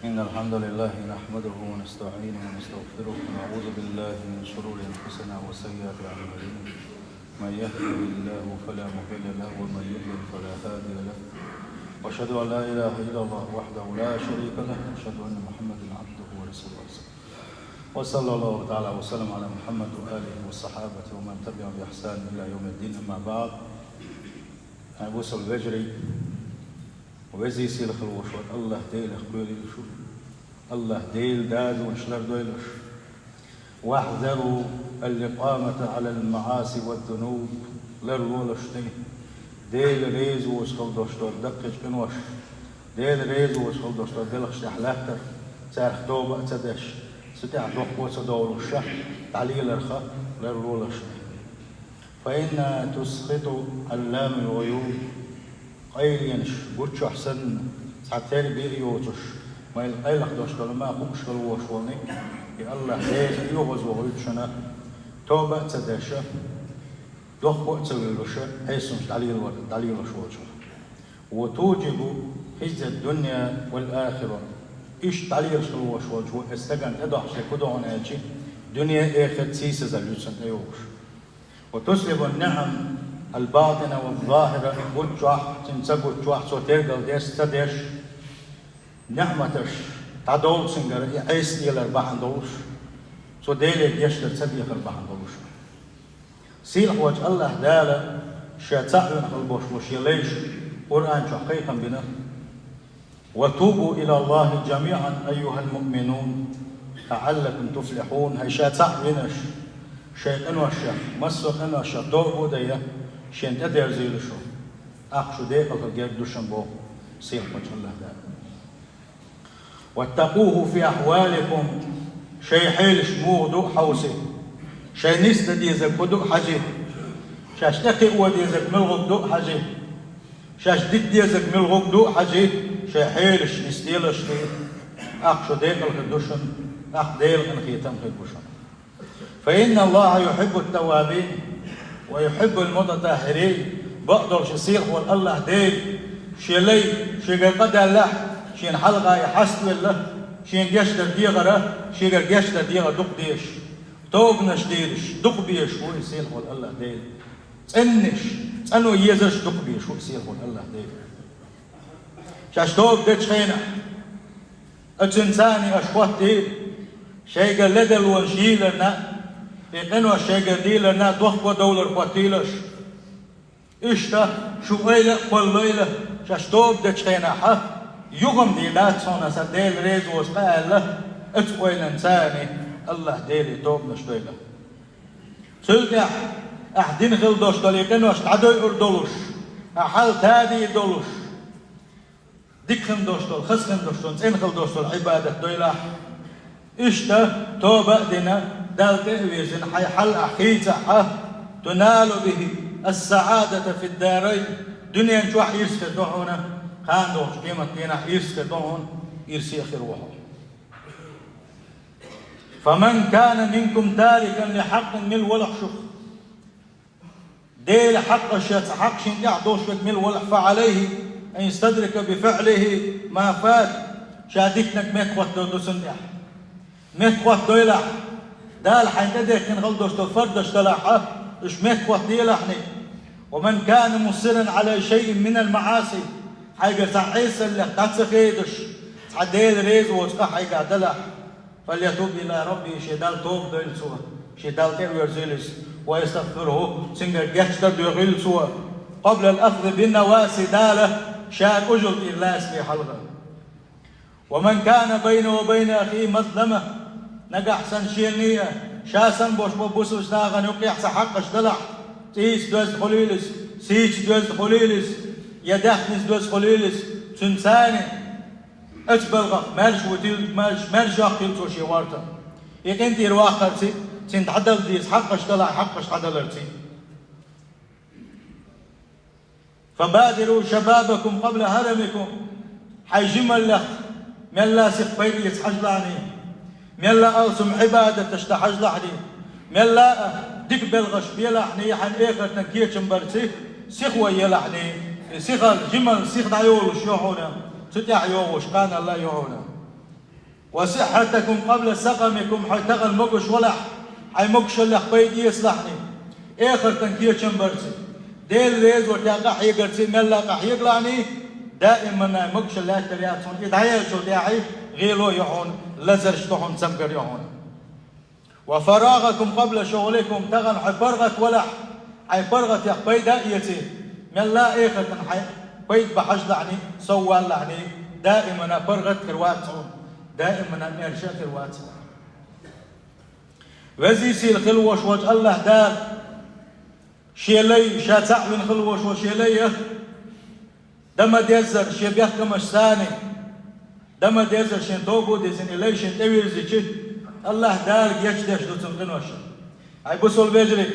إن الحمد لله نحمده ونستعينه ونستغفره ونعوذ بالله من شرور أنفسنا وسيئات أعمالنا. من يهده الله فلا مضل له ومن يضلل فلا هادي له. وأشهد أن لا إله إلا الله وحده لا شريك له وأشهد أن محمدا عبده ورسوله. وصلى الله تعالى وسلم على محمد وآله والصحابة ومن تبعهم بإحسان إلى يوم الدين. أما بعد، وصل الفجري وزي سيل خلوشور الله ديل خلولي شو الله ديل داز ونشلر دويلش. واحذروا الإقامة على المعاصي والذنوب للولشتي ديل ريز وشخل دوشتور دقش كنوش ديل ريز وشخل دوشتور دلخش تحلاتر سارخ توبة تدش ستع دوخ وصدور الشح تعليل الرخاء للولشتي. فإن تسخط علام الغيوب قيل ينش بوتش أحسن ساعتين بيريوتش ما يلقيلك دوش ما قمش الوش وني يا الله ديل يوغز وغيتشنا توبة تدشة دوخ وقت الوشة حيث تعليل وشوشة وتوجب حز الدنيا والآخرة. إيش تعليل وشوشة استجن أدح شكودون أجي دنيا آخر سيسة زلوسن أيوش. وتسلب النعم الباطنة والظاهرة بوتشوح تنسبو تشوح سوتيرغل ديس تدش نعمتش تعدول سنجر عيس ديال أربعان دولش سو ديلي يشتر تسديخ أربعان دولش سيل حواج الله دالة شاتعين خلبوش وشيليش قرآن حقيقا بنا. وتوبوا إلى الله جميعا أيها المؤمنون لعلكم تفلحون. هاي شاتعينش شيء أنو الشيخ مسوق أنو الشيخ دور بودية شين تدير زيل شو أخشو ديقة الجيب دوشن بو سيل حواج الله دالة. واتقوه في أحوالكم شيء حيلش موضوع حوسي شيء نست ديزك بدو حاجة شاش تقوى ديزك ملغب دو حاجة شاش ديد ديزك ملغب دو حاجة شيء حيلش نستيلش أخشو ديقة الخدوشن أخ ديل انخيتم خدوشن. فإن الله يحب التوابين ويحب المتطهرين. بقدر شسيح والله ديل شيلي شيقر قد الله شين حلقة يحسب الله شين جشتر ديغرة شيقر جشتر ديغر دق ديش توبنش ديلش دق بيش هو يسيح والله ديل تنش تنو يزش دق بيش هو يسيح والله ديل شاش توب ديش خينا اتنساني اشوات ديل شيقر لدل ونشيلنا إنه الشيقر ديلنا دوخ دولار قتيلش إشتا شو إيلا قل ليلة شاش توب ديش خينا حق يغم ديلات صونا سديل ريز وسقال له اتقوين انساني الله ديلي توب نشتويله سلقح احدين غل دوش طليقين واش تعدو يردولوش احال تادي يدولوش ديك خم دوش طول خس خم دوش طول سين غل دوش طول عبادة دويله اشتا توبة دينا دالته ويزن حي حل احيت تنال به السعادة في الدارين. دنيا نشوح يسكت دوحونا خان دوش قيمة دينا يسكت دوحون يرسي اخي روحه. فمن كان منكم تاركا لحق من ولح شخ ديل حق الشيء حق شين يعدوش من ولح فعليه أن يستدرك بفعله ما فات. شاديكنك ميكوات دو سندح ميكوات دويلح دال حين تدك نغلدوش تفردش تلاحه إش ميكوات ديلحني. ومن كان مصرا على شيء من المعاصي حاجة تعيس اللي تتسخيدش تعديل ريز وتقع حاجة دلح فليتوب إلى ربي شدال توب دل سوا شدال تير زيلس ويستغفره سنجر جشتر دل سوا قبل الأخذ بالنواسي داله شاء أجل إلا اسمي حلقة. ومن كان بينه وبين أخيه مظلمة نجح سنشينية شاسن بوش بوس وشتاغن يقيح سحقش دلع تيس دوز خليلس سيش دوز خليلس يدحنس دوز خليلس سنساني اتبلغ مالش وتيل مالش ياخذ توشي وارتا يقنتي رواخرتي سنت عدل ديس حقش طلع حقش عدلرتي. فبادروا شبابكم قبل هرمكم حيجم الله ملا سيخ بيت يتحجلعني ملا أوسم عبادة تشتحجلعني ملا ديك بلغش بيلحني حن إخر تنكيش مبرتي سيخوة يلحني سيخ الجمل سيخ دعيول شيوحونا ستح يوغوش كان الله يوغونا وصحتكم قبل سقمكم حتغل مقش ولح حي مقش اللي بيد يصلحني آخر تنكير شمبرتي ديل ريز وتاقع يقرتي ملاقع يقلعني دائما مقش اللي ترياتون يدعي شو داعي غيلو يحون لزر شتوحون سمقر يحون وفراغكم قبل شغلكم تغن حي برغت ولح حي برغت يا بيد ايتي ملا آخر تنحي بيد بحج لعني سوال لعني دائما برغت كرواتون دائما ارشاد كرواتون وزي سيل خلوش وجه الله دار شيلي شاتع من خلوش وشيليه دم ديزر شي بيحكم ثاني دم ديزر شين توبو ديزن إلي شين تويرزي شي الله دار يشدش دو تنقنوش اي بوصل بيجري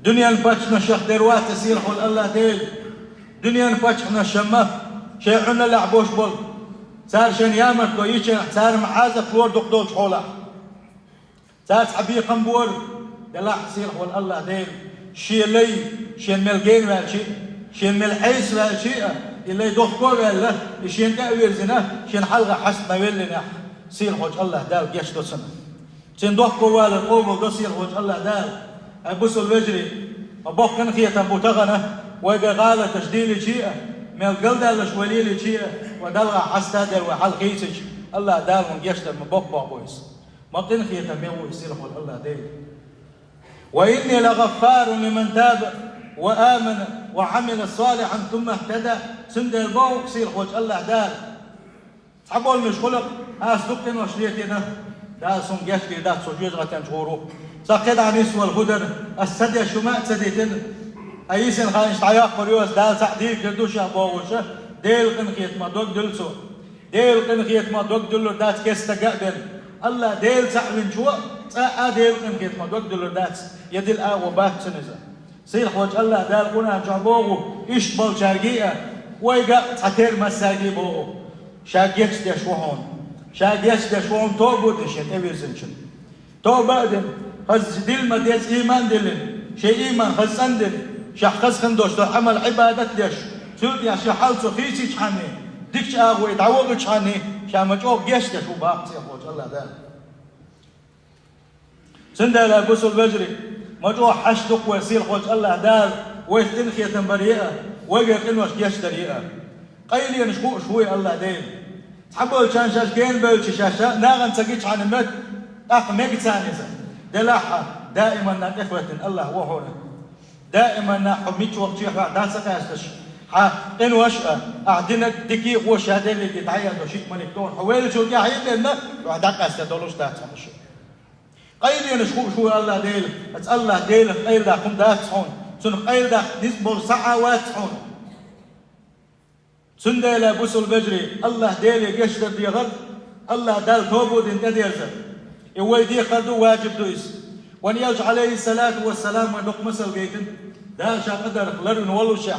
دنيا نباتشنا شيخ دروات تسير حول الله ديل دنيا نباتشنا شمه شيعنا لعبوش بول صار شين يامر كويشن صار معازة فلور دقدوش حوله صار حبي قنبور يلا سير حول الله ديل شيلي شين ملقين والشي شين ملحيس والشي اللي يدخكو ولا شين كأويرزنا شين حلقة حسب ما يولنا سير حوج الله دال جيش دو سنة شين دخكو ولا القوم دو سير حوج الله دال أبوس الوجري أبوك كان خيطة بوتغنة ويقال تجديل شيء من القلد اللي شواليل شيء ودلغ حستا دل وحل خيسج الله دال من جيش دل مبوك بابويس ما قن خيطة ميو يسير حوج الله دال وإني لغفار لمن تاب وآمن وعمل صالحا ثم اهتدى سند البوك سير حوج الله دال تحبوا مش خلق أصدقين وشريتنا دا سون جشتي دا سوجيج غتن شورو سقيد عن يسوى الهدن السدي شماء سديتن أيسن خانش تعياق قريوس دا سعديك جدوش أبووشه ديل قنخيت ما دوك دلسو ديل قنخيت ما دوك دلو دات كيستا قابل الله ديل سعوين شوى ديل قنخيت ما دوك دلو دات يدل وبات سنزا سير حوج الله دال قنا جابوغو إشبال شارقية ويقا تحتير مساقي بوغو شاقيتش دي شوهون شاقيتش دي شوهون توبو ديشن ايوزنشن توبا دين خز ديل ما ديز إيمان ديلن شي إيمان خز أندن شاح خز خندوش دو عمل عبادت ديش سود يا شحال سو خيسي شحاني ديكش آغو يدعوغ شحاني شا مجوغ جيش دي شو باق سير حوج الله دال سندا لا بوسو البجري مجوغ حشدق ويسير حوج الله دال ويستنخية بريئة ويقر قنوش جيش دريئة قيلي نشكو شوي الله دين تحبوا كان شاش جين بلش شاشة ناغن تجيش عن المد ميك ثانية دلاحة دائما نقفة الله وحوله دائما نحميك وقت يحوى داسة كاستش إن وشأ أعدنك دقيق وشهادة اللي تتعيد وشيك من الكون حوالي شو كاحيد لنا وعدك استدولوش داتهم الشيء قيلي نشكو شوي الله ديل أتس الله ديل قيل دا قم داتهم سن قيل دا نسبر ساعة واتهم سندلا بوسو البجري الله ديلي قشتر دي غد الله دال توبو دين تديرزر يوي دي خدو واجب دويس وان يلج عليه الصلاة والسلام ونق مسل بيتن دال شا قدر خلر نولو شا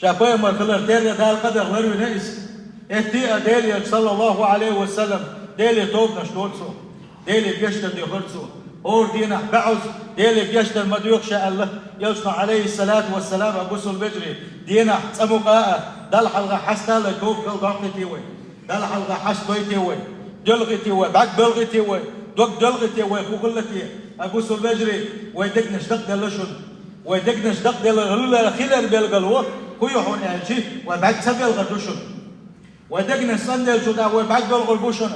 شا بيمر خلر ديريا دال قدر خلر نيس اهتيئة ديلي صلى الله عليه وسلم ديلي توب نشتورسو ديلي قشتر دي خرسو اور دينا بعوز ديلي قشتر مديوخ شاء الله يلجنا عليه الصلاة والسلام بوسو البجري دينا تسمقاء دل حلقة حستا لكوب كل ضغطي وي دل حلقة حسطيتي وي دلغتي وي بعد بلغتي وي دوك دلغتي وي خوغلتي أبوس البجري ويدقنش دق دلشن ويدقنش دق دل خلال بلغلوه كيوحون أهلشي وبعد سبيل غدوشن ويدقنش صندل شدا وبعد بلغلبوشن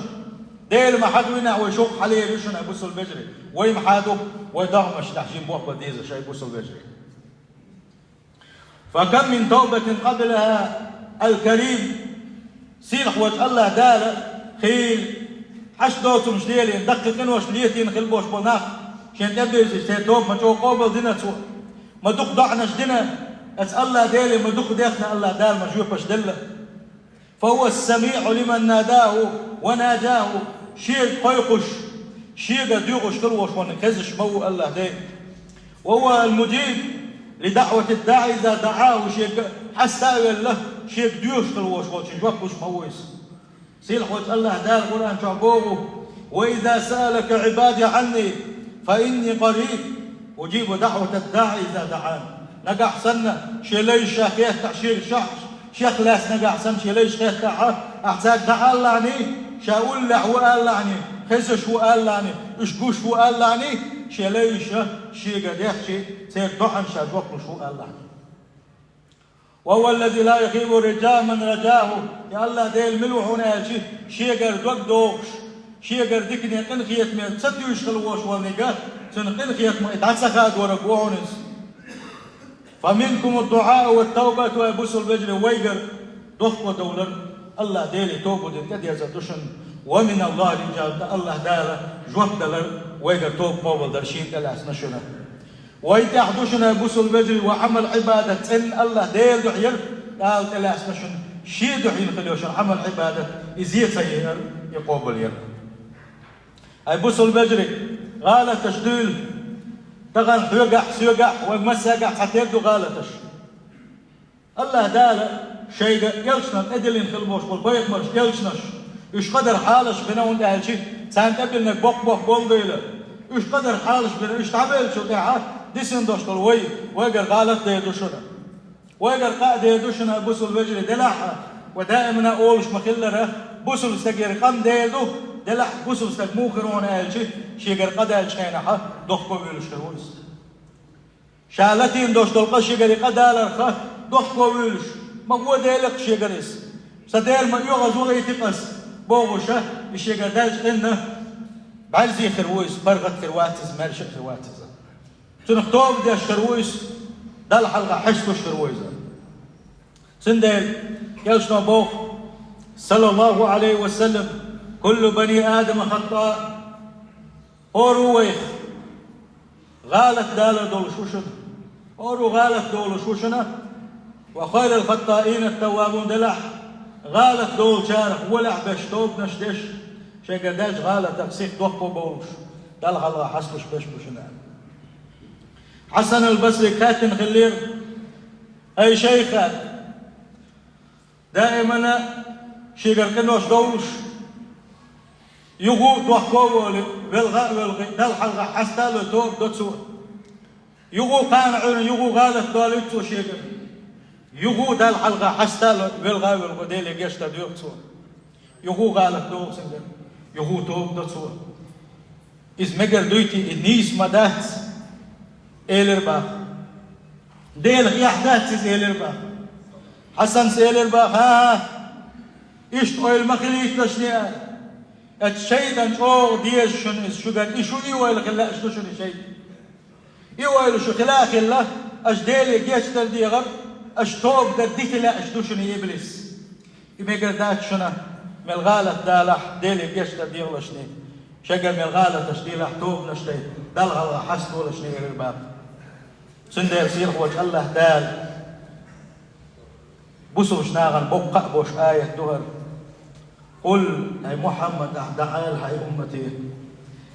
ديل ما حدونا ويشوق حاليه بشن أبوس البجري ويمحادو ويدغمش تحشين بوح بديزة شاي أبوس البجري فكم من توبة قبلها الكريم سير حوج الله دال خيل حشدوتم شليلين دقيقين وشليتين خلبوش بناخ شين تبيز توب ما جو قوبل دينا تو ما دق ضعنا شدنا أسأل الله دالي ما دق ديخنا الله دال ما جوبش دله فهو السميع لمن ناداه وناجاه شيء قيقش شيء قد يغش كروش ونكزش مو الله دال وهو المجيب لدعوة الداعي إذا دعاه شيء حستا له شيء ديوش كروش وشنجوكش مويس سيل حوج الله دال قرآن شعبوه وإذا سألك عبادي عني فإني قريب أجيب دعوة الداعي إذا دعان نقع سنة شليش شاكيه تعشير شيخ لاس نقع سن شليش خيخ أحتاج دعا الله عني شاول لح وقال لعني خسش وقال لعني اشقوش وقال لعني شليشة شي قد يحشي سير دحن شاد وقت شو قال لعني. وهو الذي لا يخيب رجاء من رجاه. يا الله ديل ملوحونا شي قرد وقت دوغش شي قرد دكني قنخيت من تصدي يشغلوش والنقاط سنقنخيت من اتعسخات ورقوعنس. فمنكم الدعاء والتوبة ويبوس البجر ويقر ضخوا دولر الله ديلي توبوا دي كد يزدوشن ومن الله رجال الله دالا جواب دلر ويقر توب موبل درشين تلاس نشنا ويتحدوشنا يبوس البجر وعمل عبادة إن الله ديل دحير قال تلاس نشن شي دحين خليوشن عمل عبادة إزيت سيئر يقوبل ير يبوس البجر قال تشديل تغن يقع سيقع ومسقع حتى يبدو غالتش الله دالا شيء يلشنا ادلين خلبوش والبيت مرش يلشناش ايش قدر حالش بنا وانت هالشي سان قبل انك بق بول ديلا ايش قدر حالش بنا ايش تعمل شو تعال ديسن دوشتل ويقر غالت دي دوشنا ويقر قاعد يدوشنا بوسل بجري دلعها ودائما اقولش مخلره بوسل استقير قم ديدو دلع بوسل استقموخرون هالشي شيقر قد هالشينها دوخكو بيلشترويس شالتين دوشتل قشيقري قد هالرخا دوخكو بيلش مقوى ديلك شيقريس سدير ما يغز وغي تقس بوغوشة الشيقر دالش إنه بعزي خرويس برغت خرواتز مالش خرواتز سنختوب ديش خرويس دال حلقة حشتوش خرويزة سنديل يلشنا بوخ صلى الله عليه وسلم كل بني آدم خطاء أورو ويخ غالت دال دول شوشن أورو غالت دول شوشنا وخير الخطائين التوابون دلح غالت دول شارح ولع بش توب نشدش شي قداش غالت تقسيق دوخبو بولش دل غلغة حسبش بش بشنان. حسن البصري كاتن خلير أي شيخات دائما شيقر كنوش دولش يغو دوخبو والغي دل حلغة حستا لتوب دوتسو يغو قانعون يغو غالت دولتسو شيقر يغو دال حلقة حستا بالغاوي الغديل يجشتا ديوك تسوى يغو غالك دوغ سنجر يغو توب دو تسوى إز مجر دويتي النيس مدات إيلر ديل غيحدات سيز إيلر حسن سيلر ها إشت أويل مخليت تشنيئة الشيطان أوغ ديش شن إز شوغان إشو إيوائل خلا أشتو شن الشيط إيوائل شو خلا خلا أش ديل يجشتا ديغر اشتوب دديت لا اشدوشني ابليس يميقر دات شنا ملغالة دالح ديلي قشتا ديغ لشني شقر ملغالة تشديلح توب نشتي دالغالة حسدو لشني الرباب سندير سير وجه الله دال بوسو شناغن بقع بوش آية دهر قل أي محمد دعال هاي أمتي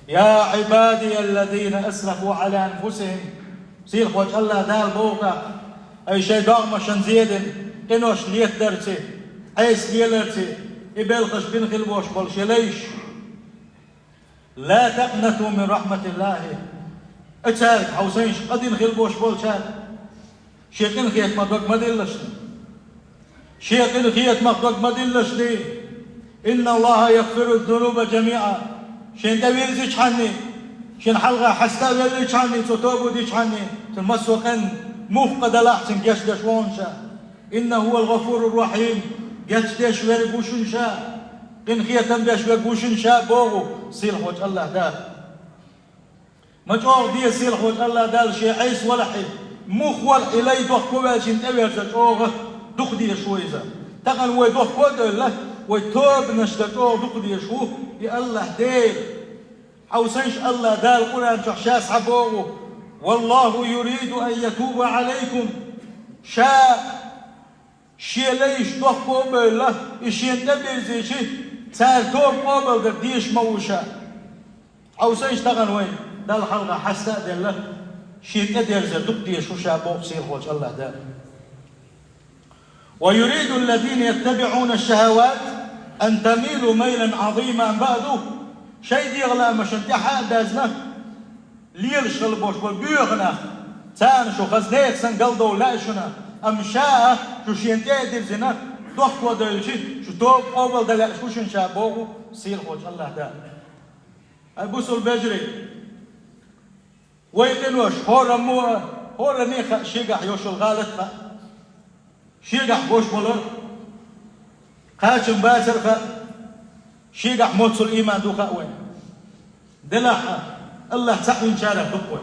يا عبادي الذين أسرفوا على أنفسهم سير وجه الله دال بوقع أي شيء دعم شنزيدن إنوش ليت درتي عيس ليلرتي إبلخش بن خلبوش بولشليش لا تقنطوا من رحمة الله أتشارك حوسينش قدين خلبوش بولشارك شيقين خيات مدوك مدلشني شيقين خيات مدوك مدلشني إن الله يغفر الذنوب جميعا شين تبيل زيش حني شين حلقة حستا بيليش حني ستوبو ديش حني تنمسوقن مفقد الأحسن جشدش وانشا إنه هو الغفور الرحيم جشدش وربوشنشا إن خيتم بيش وقوشنشا بوغو سيلح وجه الله دال مجعور دي سيلح وجه الله دال شي عيس ولحي مخول إلي دوخ كوبالشين تبيرتش أوغ دوخ دي شويزا تقن وي دوخ كودل له وي توب نشتت أوغ دوخ دي شو يا الله ديل حوسنش الله دال قرآن شخشاس حبوغو والله يريد أن يتوب عليكم شاء شيء ليش دوخ قوبل له إشين تبير شيء سال توب قوبل قديش موشا أو سيشتغل وين ده الحلقة حساء ده له شيء تدير زدوك دي شو شابوك سير خوش الله ده ويريد الذين يتبعون الشهوات أن تميلوا ميلا عظيما بعده شيء دي غلا مش انتحاء دازنا ليرش البوش والبيغنا تان شو خزنيك سنقلدو لا شنا أم شاء شو شينتي دير زنا ضخ ودلشي شو توب أول دلع شوشن شابوه سيل خوش الله دا أبوسل بجري ويقنوش هورا مو هورا نيخا شيقح يوش الغالط شيقح بوش بولر خاشم باسر شيقح موتسل إيمان دوخا وين دلح الله تعوين شارع دقوي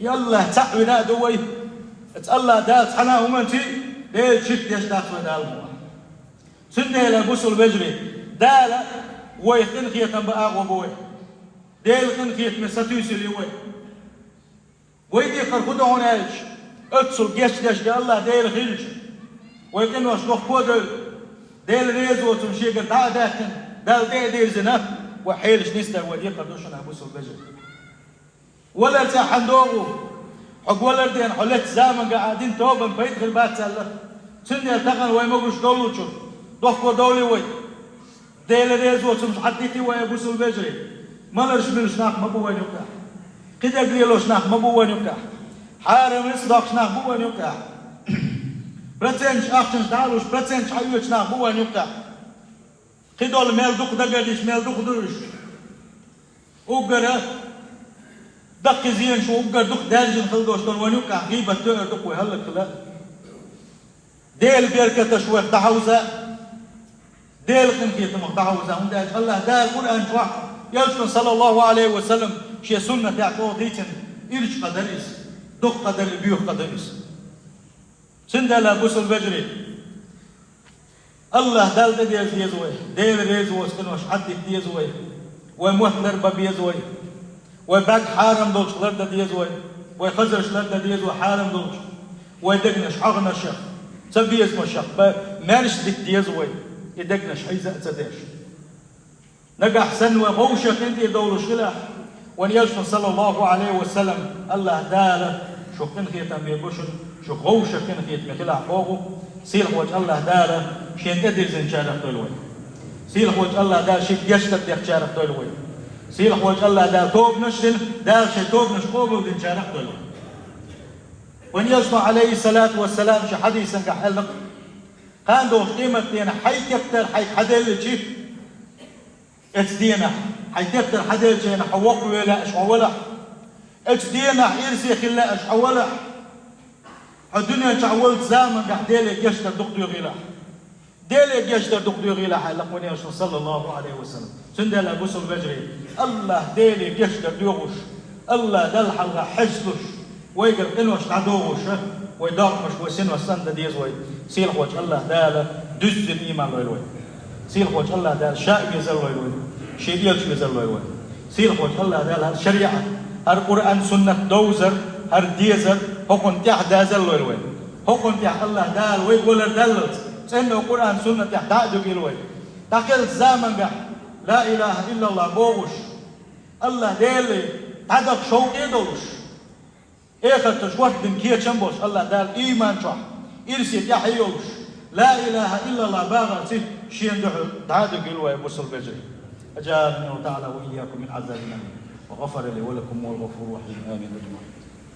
يا الله تعوين دوي الله دال حنا ومنتي ليه شفت يشتاق ودال سنة لبوسل بجري دال ويخن خيط بأغو بوي ديل خن خيط مساتوس اللي ويدي خرخوده هناش اتصل جيش دي الله ديل خيلش ويكن وشلوخ كودل ديل ريزو تمشي قد عاداتن دال ديل زنا وحيلش نستا ودي قدوشنا بوسل بجري ولا تحندوغو حق ولا ردين حلت زامن قاعدين توبا بيت البات سالة سنة التقن ويمقوش دولوشو ضحكو دولي وي ديل ريزو تمش حديتي ويبوسو البجري مالرش من شناق مبوان يبتاح كده قليلو شناق مبوان يبتاح حارم إصداق شناق مبوان يبتاح برتنش أخشنش دالوش برتنش حيوش شناق مبوان يبتاح خدول ميل دوق دقاديش ميل دوق درش وقرأ دق زين شو وقر دوق دارجن خلدوش دون ونيوكا غيبة تقر دوق ويهلك لا ديل بيركة شوية دحوزة ديل خنكية مقدحوزة هم داج الله دا القرآن شوح يلشن صلى الله عليه وسلم شيء سنة تعطوه ديتن إرش قدريس دوق قدر بيوخ قدريس سندا لا بوسل بجري الله دال ديز يزوي ديل ريزوس كنوش عدك ديزوي ومهتر ببيزوي وبعد حارم دولش لرد ديزوي ويخزرش لرد ديزوي حارم دولش ويدقنش حغنا الشيخ سبي اسمه الشيخ مارش ديك ديزوي يدقنش حيزة تديش نقح سن وغوشك انت يدولش خلاح ونيلشن صلى الله عليه وسلم الله داله شو كنخية بيبوشن شو غوشك كنخية مخلاح فوقه سيل وجه الله داله شين تدير زين شارك دولوي سيل وجه الله داله شيك يشتك ديك شارك دولوي سيل وجه الله داله توب نشدن داله شي توب نشقوبه ودين شارك دولوي ونيلشن عليه الصلاة والسلام شي حديثا كحلق كان دوش قيمة دينا حي كبتر حي حدل شي اتدينا حي كبتر حدل شي حوق ولا اشعوله اتدينا يرسي خلا اشعوله الدنيا تعولت زامن قاعد ديلي يشتر دقدو غيلا ديلي يشتر دقدو غيلا حلق ونيلشن صلى الله عليه وسلم سندل ابوس البجري الله ديلي يشتر دوغش الله دل حلقة حجلش ويقل قنوش تعدوغش ويداقمش وسن وسند ديز وي سيل وجه الله داله دز الإيمان لوي سيل وجه الله داله شائب يزل لوي شيديلش يزل لوي سيل وجه الله داله الشريعة هر قرآن سنة دوزر هر ديزر هكون تيح دازل لوي هكون تيح الله دال ويقول دلت سنة قرآن سنة تيح تعدو لوي تقل زامن قح لا إله إلا الله بوغش الله دالي تعدق شوق يدوش إيخت شوات دم كيه شنبوش الله دال إيمان شوح إرسي يحيوش لا إله إلا الله باغر سيد شين دحو تعادوا قلوا يا بوصل بجري أجابنا وتعالى وإياكم من عذابنا وغفر لي ولكم والغفور الرحيم آمين أجمعين.